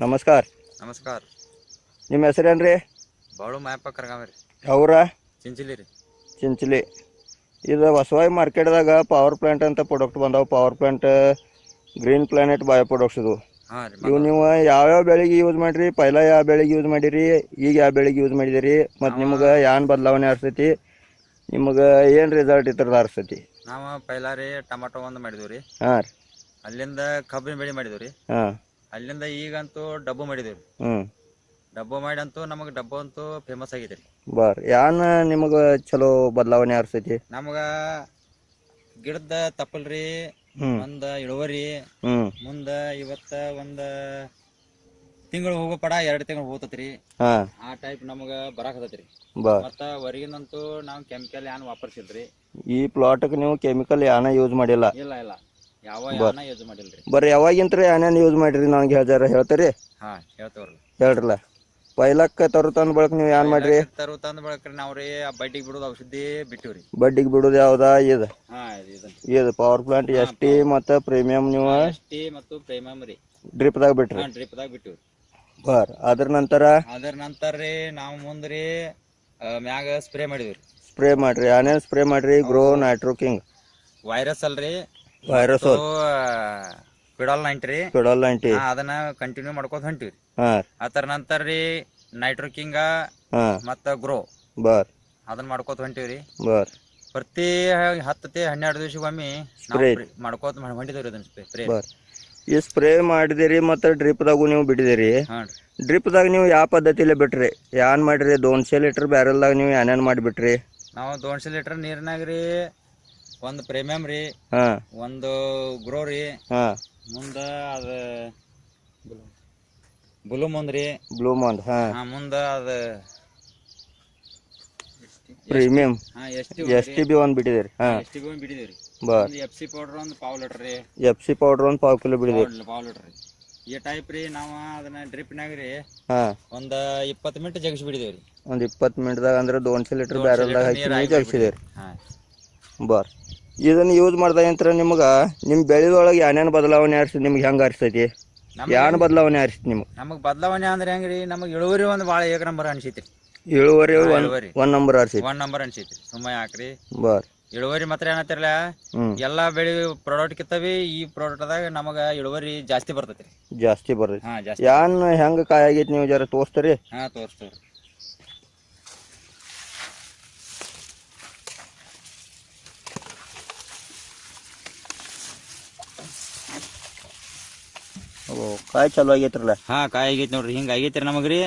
ನಮಸ್ಕಾರ. ನಮಸ್ಕಾರ. ನಿಮ್ಮ ಹೆಸರೇನ್ರಿ? ಬಾಳು ಮಾಯಪ್ಪ ಕರ್ಗಾವ್ರಿ. ಅವರ ಚಿಂಚಿಲಿ ರೀ. ಚಿಂಚಲಿ. ಇದು ಹೊಸವಾಯಿ ಮಾರ್ಕೆಟ್ದಾಗ ಪವರ್ ಪ್ಲಾಂಟ್ ಅಂತ ಪ್ರಾಡಕ್ಟ್ ಬಂದಾವ. Power plant green planet bio products ಇದು. ಹಾಂ ರೀ. ಇವು ನೀವು ಯಾವ್ಯಾವ ಬೆಳೆಗೆ ಯೂಸ್ ಮಾಡಿರಿ? ಪೈಲ ಯಾವ ಬೆಳೆಗೆ ಯೂಸ್ ಮಾಡಿರಿ? ಈಗ ಯಾವ ಬೆಳೆಗೆ ಯೂಸ್ ಮಾಡಿದಿರಿ? ಮತ್ತು ನಿಮ್ಗೆ ಏನ್ ಬದಲಾವಣೆ ಆಗ್ತೈತಿ? ನಿಮ್ಗೆ ಏನು ರಿಸಲ್ಟ್ ಇದ್ರದ್ದು ಅನಿಸ್ತೈತಿ? ನಾವು ಪೈಲ ರೀ ಟಮಾಟೊ ಒಂದು ಮಾಡಿದ್ವಿ ರೀ. ಹಾಂ ರೀ. ಅಲ್ಲಿಂದ ಕಬ್ಬಿನ ಬೆಳೆ ಮಾಡಿದ್ವಿ ರೀ. ಹಾಂ. ಅಲ್ಲಿಂದ ಈಗಂತೂ ಡಬ್ಬು ಮಾಡಿದೇವೆ ರೀ. ಹ್ಞೂ. ಡಬ್ಬು ಮಾಡಿ ಅಂತೂ ನಮಗೆ ಡಬ್ಬು ಅಂತೂ ಫೇಮಸ್ ಆಗೈತೆ ರೀ. ಬರ್ರಿ. ಏನು ನಿಮಗೆ ಚಲೋ ಬದಲಾವಣೆ ಆಗ್ತೈತಿ? ನಮ್ಗೆ ಗಿಡದ ತಪ್ಪಲ್ರಿ, ಒಂದು ಇಳುವರಿ, ಮುಂದೆ ಇವತ್ತು ಒಂದು ತಿಂಗಳು ಹೋಗೋ ಪಡ 2 ತಿಂಗಳು ಹೋಗ್ತೈತ್ರಿ. ಆ ಟೈಪ್ ನಮಗೆ ಬರಾಕತ್ತೈತ್ರಿ. ಮತ್ತು ಹೊರಗಿನಂತೂ ನಾವು ಕೆಮಿಕಲ್ ಏನು ವಾಪರ್ಸಿಲ್ರಿ. ಈ ಪ್ಲಾಟ್ಗೆ ನೀವು ಕೆಮಿಕಲ್ ಏನ ಯೂಸ್ ಮಾಡಿಲ್ಲ? ಇಲ್ಲ ಇಲ್ಲ, ಯಾವ ಯೂಸ್ ಮಾಡಿಲ್ರಿ. ಬರ್ರಿ. ಯಾವಾಗಿಂತ್ರ ಏನೇನು ಯೂಸ್ ಮಾಡಿರಿ ನನಗೆ ಹೇಳ್ತೀರಿ? ಹಾಂ, ಹೇಳ್ತೇವ್ರಲ್ಲ. ಹೇಳ್ರಲ್ಲ. ಪೈಲಕ್ಕೆ ತಂದ ಬಳಕ ನೀವು ಏನು ಮಾಡಿರಿ? ತಂದ ಬಳಕ ನಾವು ರೀ ಬಡ್ಡಿಗೆ ಬಿಡೋದು ಔಷಧಿ ಬಿಟ್ಟಿವ್ರಿ. ಬಡ್ಡಿಗೆ ಬಿಡೋದು ಯಾವ್ದಾ? ಇದು ಇದು ಪವರ್ ಪ್ಲಾಂಟ್ ಎಸ್ ಟಿ ಮತ್ತು ಪ್ರೀಮಿಯಂ. ನೀವು ಎಸ್ ಟಿ ಮತ್ತು ಪ್ರೀಮಿಯಂ ರೀ ಡ್ರಿಪ್ದಾಗ ಬಿಟ್ರಿ? ಡ್ರಿಪ್ದಾಗ ಬಿಟ್ಟಿವ್ರಿ. ಅದ್ರ ನಂತರ ರೀ ನಾವು ಮುಂದ್ರಿ ಮ್ಯಾಗ ಸ್ಪ್ರೇ ಮಾಡಿದ್ವಿ. ಸ್ಪ್ರೇ ಮಾಡ್ರಿ. ಏನೇನು ಸ್ಪ್ರೇ ಮಾಡ್ರಿ? ಗ್ರೋ, ನೈಟ್ರೋ ಕಿಂಗ್, ವೈರಸ್ ಅಲ್ರಿ, ವೈರಸ್, ಪಿಡಾಲ್ 90 ರೀ. ಪಿಡಾಲ್ 90 ಅದನ್ನ ಕಂಟಿನ್ಯೂ ಮಾಡ್ಕೋತ ಹೊಂಟಿವ್ರಿ. ಅದರ ನಂತರ ರೀ ನೈಟ್ರೋ ಕಿಂಗ ಮತ್ತ ಗ್ರೋ ಅದನ್ನ ಮಾಡ್ಕೋತ ಹೊಂಟಿವ್ರಿ. ಪ್ರತಿ 10-12 ದಿವಸಕ್ಕೊಮ್ಮೆ ಮಾಡ್ಕೋತ ಹೊಂಟಿದೇವ್ರಿ ಅದನ್ನ ಸ್ಪ್ರೇ. ಈ ಸ್ಪ್ರೇ ಮಾಡಿದಿರಿ ಮತ್ತು ಡ್ರಿಪ್ದಾಗೂ ನೀವು ಬಿಟ್ಟಿದಿರಿ. ಡ್ರಿಪ್ದಾಗ ನೀವು ಯಾವ ಪದ್ಧತಿಲೇ ಬಿಟ್ರಿ? ಏನ್ ಮಾಡಿರಿ? 200 ಲೀಟರ್ ಬ್ಯಾರಲ್ದಾಗ ನೀವು ಏನೇನು ಮಾಡಿಬಿಟ್ರಿ? ನಾವು 200 ಲೀಟರ್ ನೀರಿನಾಗ ರೀ ಒಂದು ಪ್ರೀಮಿಯಂ ರೀ, ಒಂದು ಗ್ರೋ ರೀ, ಮುಂದ ಅದ ಬ್ಲೂ ಮುಂದ್ ರೀ, ಮುಂದ ಅದ ಪ್ರೀಮಿಯಂ ಎಸ್ ಟಿ ಬಿ ಒಂದು ಬಿಟ್ಟಿದಿರಿ. ಬಿಟ್ಟಿದೇವ್ರಿ. FC ಪೌಡರ್ ಒಂದು ಪಾವ್ ಲೀಟರ್ ರೀ. FC ಪೌಡರ್ ಒಂದು ಪಾವ್ ಕಿಲೋ ಬಿಟ್ಟಿದಿರಿ. ಪಾವ್ ಲೀಟರ್ ರೀ. ಈ ಟೈಪ್ ರೀ ನಾವು ಅದನ್ನ ಡ್ರಿಪ್ನಾಗ ರೀ ಒಂದು 20 ಮಿನಿಟ್ ಜಗಿಸಿ ಬಿಡಿದೇವ್ರಿ. ಒಂದು 20 ಮಿನಿಟ್ದಾಗ ಅಂದ್ರೆ 200 ಲೀಟರ್ ಬ್ಯಾರಲ್ದಾಗ ಹಾಕಿ ನೀವು ಜಗಿಸಿದಿರಿ. ಇದನ್ನ ಯೂಸ್ ಮಾಡ್ದಾಗಂತ್ರ ನಿಮ್ಗೆ ನಿಮ್ಮ ಬೆಳೆದೊಳಗೆ ಏನೇನು ಬದಲಾವಣೆ ಆರಿಸಿ ನಿಮ್ಗೆ ಹೆಂಗೆ ಅನಿಸ್ತೈತಿ? ಏನು ಬದಲಾವಣೆ ಆರಿಸಿ ನಿಮ್ಗೆ? ನಮಗೆ ಬದಲಾವಣೆ ಅಂದ್ರೆ ಹೆಂಗ್ರಿ, ನಮಗೆ ಇಳುವರಿ ಒಂದು ಭಾಳ ಏಕ ನಂಬರ್ ಅನ್ಸೈತ್ರಿ. ಇಳುವರಿ ಒಂದ್ ನಂಬರ್ ಅನ್ಸೈತಿ. ಸುಮ್ಮನೆ ಹಾಕ್ರಿ. ಇಳುವರಿ ಮಾತ್ರ ಏನತ್ತಿರಲ್ಲ, ಎಲ್ಲಾ ಬೆಳೆ ಪ್ರಾಡಕ್ಟ್ ಕಿತ್ತವಿ ಈ ಪ್ರಾಡಕ್ಟ್ದಾಗ ನಮಗ ಇಳುವರಿ ಜಾಸ್ತಿ ಬರ್ತೈತ್ರಿ. ಜಾಸ್ತಿ ಬರ್ತೈತಿ. ಏನ್ ಹೆಂಗ ಕಾಯಿ ಆಗೈತಿ ನೀವು ಜರ ತೋರಿಸ್ತೀರಿ? ತೋರಿಸ್ತೇವ್ರಿ. ಕಾಯಿ ಚಲೋ ಆಗೈತ್ರಲ್ಲ? ಕಾಯಿ ಆಗೈತಿ ನೋಡ್ರಿ. ಹಿಂಗ ಆಗೈತ್ರಿ ನಮಗ್ರಿ.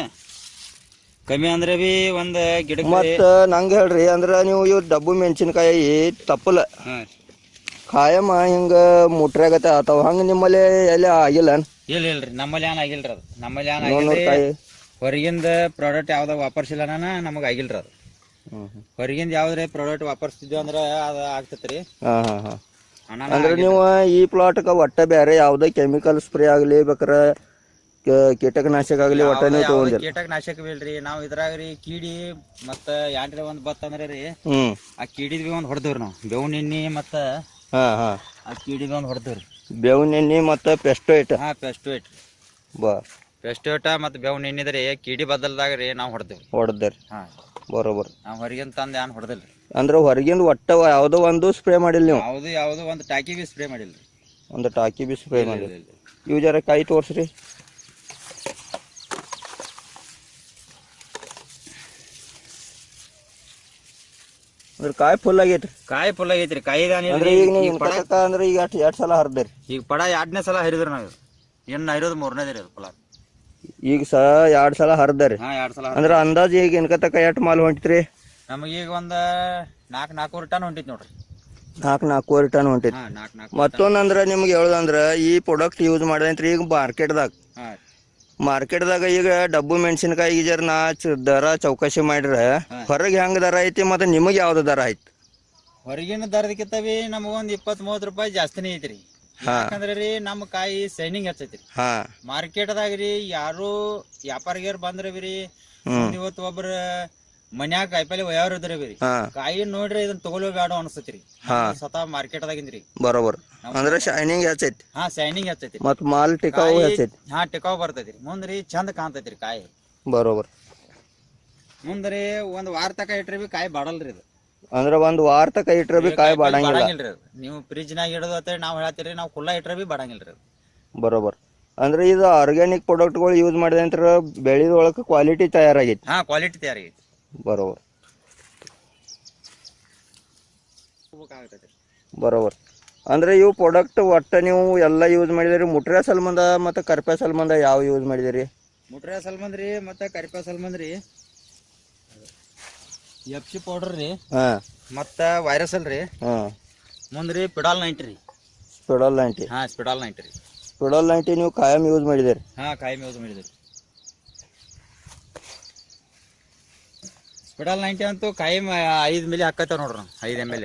ಕಮ್ಮಿ ಅಂದ್ರೆ ಬಿ ಒಂದ್ ಗಿಡ. ಮತ್ತ ನಂಗೆ ಹೇಳ್ರಿ, ಅಂದ್ರ ನೀವು ಇವ್ ಡಬ್ಬು ಮೆಣಸಿನಕಾಯಿ ತಪ್ಪಲ ಕಾಯಮ್ಮ ಹಿಂಗ ಮುಟ್ರಾಗತ್ತೆ ಆತಾವ, ಹಂಗ ನಿಮ್ಮಲ್ಲಿ ಎಲ್ಲಿ ಆಗಿಲ್ಲ? ಇಲ್ರಿ, ನಮ್ಮಲ್ಲಿ ಏನ್ ಆಗಿಲ್ರಿ. ಅದು ನಮ್ಮಲ್ಲಿ ಏನ್ ಆಗಿಲ್ರಿ. ಹೊರಗಿಂದ ಪ್ರಾಡಕ್ಟ್ ಯಾವ್ದಾಗ ವಾಪರ್ಸಿಲ್ಲ ನಮಗ ಆಗಿಲ್ರಿ. ಅದು ಹೊರಗಿಂದ ಯಾವ್ದ್ರ ಪ್ರಾಡಕ್ಟ್ ವಾಪರ್ಸಿದ್ವಿ ಅಂದ್ರ ಅದ ಆಗ್ತೈತ್ರಿ. ಅಂದ್ರೆ ನೀವು ಈ ಪ್ಲಾಟ್ಗ ಒಟ್ಟ ಬೇರೆ ಯಾವ್ದೇ ಕೆಮಿಕಲ್ ಸ್ಪ್ರೇ ಆಗ್ಲಿ ಬೇಕಾರ ಕೀಟಕನಾಶಕ ಆಗ್ಲಿ ಒಟ್ಟ ನೀವು ತಗೊಂಡಿಲ್ಲ? ಕೀಟಕನಾಶಕ ಬಿಲ್ರಿ. ನಾವು ಇದ್ರಾಗ್ರಿ ಕೀಡಿ ಮತ್ತ ಯಾಂಡ್ರೆ ಒಂದ್ ಬತ್ತಂದ್ರೆ ರೀ ಆ ಕೀಡಿದ್ ಒಂದ್ ಹೊಡೆದವ್ರಿ. ನಾವು ಬೇವಿನ ಎಣ್ಣಿ ಮತ್ತ ಆ ಕೀಡಿದ್ ಒಂದ್ ಹೊಡೆದವ್ರಿ. ಬೇವಿನ ಎಣ್ಣಿ ಮತ್ತ ಪೆಸ್ಟೋಯಿಟ್. ಪೆಸ್ಟೋಯಿಟ ಮತ್ತ ಬೇವಿನ ಎಣ್ಣಿದ್ರಿ ಕೀಡಿ ಬದಲ್ದಾಗ್ರಿ ನಾವು ಹೊಡೆದ್ರಿ. ಬರೋಬರ್. ನಾವು ಹೊರಗಿಂದ ತಂದ ಏನ್ ಹೊಡೆದಿಲ್ರಿ. ಅಂದ್ರೆ ಹೊರಗಿಂದ ಒಟ್ಟ ಯಾವ್ದೋ ಒಂದು ಸ್ಪ್ರೇ ಮಾಡಿಲ್ಲ ನೀವು? ಯಾವ್ದು ಒಂದು ಟಾಕಿ ಬಿ ಸ್ಪ್ರೇ ಮಾಡಿಲ್ರಿ. ಒಂದು ಟಾಕಿ ಬಿ ಸ್ಪ್ರೇ ಮಾಡಿಲ್ಲ. ಇವು ಜರ ಕಾಯಿ ತೋರ್ಸ್ರಿ. ಅಂದ್ರೆ ಕಾಯಿ ಫುಲ್ ಆಗೈತ್ರಿ. ಕಾಯಿ ಅಂದ್ರೆ ಈಗ ಅಂದ್ರೆ ಈಗ 2 ಸಲ ಹರಿದ್ರಿ. ಈಗ ಪಡ 2ನೇ ಸಲ ಹರಿದ್ರಿ. ನಾವು ಇನ್ನು ಹರಿಯೋದು 3ನೇದ್ರಿ. ಅದು ಫಲ ಈಗ 2 ಸಲ ಹರಿದ್ರಿ. 2 ಸಲ ಅಂದ್ರೆ ಅಂದಾಜು ಈಗ ಇನ್ಕತಕ್ಕ ಎಷ್ಟು ಮಾಲ್ ಹೊಂಟಿತ್ರಿ? ನಮಗೀಗ ಒಂದು 4-4 ಟನ್ ಹೊಂಟಿತ್ ನೋಡ್ರಿ. 4-4 ಟನ್ ಹೊಂಟೈತಿ. ಮತ್ತೊಂದಂದ್ರೆ ನಿಮ್ಗೆ ಹೇಳುದಂದ್ರ ಈ ಪ್ರಾಡಕ್ಟ್ ಯೂಸ್ ಮಾಡಿದ್ರಿ ಈಗ ಮಾರ್ಕೆಟ್ದಾಗ ಈಗ ಡಬ್ಬು ಮೆಣಸಿನಕಾಯಿ ಜರ ನಾ ದರ ಚೌಕಾಶಿ ಮಾಡ್ರೆ ಹೊರಗೆ ಹೆಂಗ್ ದರ ಐತಿ ಮತ್ತೆ ನಿಮಗೆ ಯಾವ್ದು ದರ ಐತಿ? ಹೊರಗಿನ ದರದಕ್ಕಿಂತ ಬಿ ನಮಗೊಂದು 20-30 ರೂಪಾಯಿ ಜಾಸ್ತಿನೇ ಐತ್ರಿ. ಯಾಕಂದ್ರೆ ರೀ ನಮ್ಮ ಕಾಯಿ ಸೈನಿಂಗ್ ಹಚ್ಚೈತ್ರಿ. ಮಾರ್ಕೆಟ್ದಾಗ ರೀ ಯಾರು ವ್ಯಾಪಾರಿಗರು ಬಂದ್ರೆ ಬಿ ರೀ ಇವತ್ತು ಒಬ್ರು ಮನ್ಯಾಗ ಕಾಯಿಪಲ್ಲೆ ಒಯ್ಯಾವ್ರ ಇದ್ರಿ ಬೇರಿ ಹಾ ಕಾಯಿ ನೋಡ್ರಿ ಇದನ್ನ ತಗೊಳ್ಳೋ ಬೇಡ ಅನ್ಸತ್ರಿ ಹಾ ಸ್ವತಃ ಮಾರ್ಕೆಟ್ ದಾಗಿಂದ್ರಿ ಬರೋಬರ್ ಅಂದ್ರೆ ಶೈನಿಂಗ್ ಹೆಚ್ಚೈತಿ ಹಾ ಶೈನಿಂಗ್ ಹಚ್ಚೈತಿ ಮತ್ ಮಾಲ್ ಟಿಕಾವು ಹೆಚ್ಚೈತಿ ಹಾ ಟಿಕಾವ್ ಬರ್ತೈತ್ರಿ ಮುಂದ್ರಿ ಚಂದ ಕಾಣ್ತೈತ್ರಿ ಕಾಯಿ ಬರೋಬರ್ ಮುಂದ್ರಿ ಒಂದ್ ವಾರ ತಕ ಇಟ್ರಿ ಬಿ ಕಾಯಿ ಬಾಡಲ್ರಿ ಇದು ಅಂದ್ರೆ ಒಂದ್ ವಾರ ತಕ ಇಟ್ರ ಬಿ ಕಾಯಿ ಬಾಡಂಗಿಲ್ಲ ಬಾಡಂಗಿಲ್ರಿ ಅದು ನೀವು ಫ್ರಿಜ್ ನಾಗ ಇಡೋದು ಅಂತ ನಾವ್ ಹೇಳ್ತೀರಿ ನಾವು ಕುಲ್ಲ ಇಟ್ರ ಬಿ ಬಾಡಂಗಿಲ್ರಿ ಅದು ಬರೋಬರ್ ಅಂದ್ರೆ ಇದು ಆರ್ಗ್ಯಾನಿಕ್ ಪ್ರಾಡಕ್ಟ್ಗಳು ಯೂಸ್ ಮಾಡಿದ ನಂತರ ಬೆಳೆದೊಳಗೆ ಕ್ವಾಲಿಟಿ ತಯಾರಾಗೈತಿ ಹಾ ಕ್ವಾಲಿಟಿ ತಯಾರಾಗೈತಿ ಬರೋಬರ್ ಬರೋಬರ್ ಅಂದ್ರೆ ಇವು ಪ್ರಾಡಕ್ಟ್ ಒಟ್ಟ ನೀವು ಎಲ್ಲ ಯೂಸ್ ಮಾಡಿದಿರಿ ಮುಟ್ರೆ ಸಲ್ಮಂದ ಮತ್ತು ಕರ್ಪೆ ಸಲ್ಮಂದ ಯಾವ ಯೂಸ್ ಮಾಡಿದಿರಿ ಮುಟ್ರೆ ಸಲ್ಮಂದ್ರಿ ಮತ್ತೆ ಕರಿಪೆ ಸಲ್ಮಂದ್ರಿ ಎಫ್ಸಿ ಪೌಡರ್ ರೀ ಹಾ ಮತ್ತ ವೈರಸ್ ಅಲ್ರಿ ಹಾ ಮುಂದ್ರಿ ಪಿಡಾಲ್ 90 ರೀ ಸ್ಪಿಡಲ್ 90 ಹಾ ಸ್ಪಿಡಾಲ್ 90 ರೀ ಸ್ಪಿಡಲ್ 90 ನೀವು ಕಾಯಂ ಯೂಸ್ ಮಾಡಿದಿರಿ ಹಾ ಕಾಯಂ ಯೂಸ್ ಮಾಡಿದಿರಿ ಸ್ಪಿಡಾಲ್ 90 ಅಂತೂ ಕಾಯಂ 5 ಮಿಲಿ ಹಾಕತ್ತೇವ್ ನೋಡ್ರಿ ನಾವು 5 ml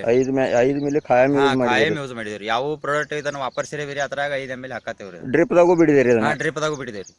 5 ಮಿಲಿ ಕಾಯಂ ಯೂಸ್ ಮಾಡಿದಿರಿ ಕಾಯಂ ಯೂಸ್ ಮಾಡಿದಿರಿ ಯಾವ ಪ್ರಾಡಕ್ಟ್ ಇದನ್ನ ವಾಪರ್ಸಿರಿ ಬೇರೆ ಅದ್ರಾಗ 5 ml ಹಾಕತ್ತೇವ್ರಿ ಡ್ರಿಪ್ದಾಗೂ ಬಿಡಿದಿರಿ ಹಾ ಡ್ರಿಪ್ದಾಗೂ ಬಿಡಿದೇವ್ರಿ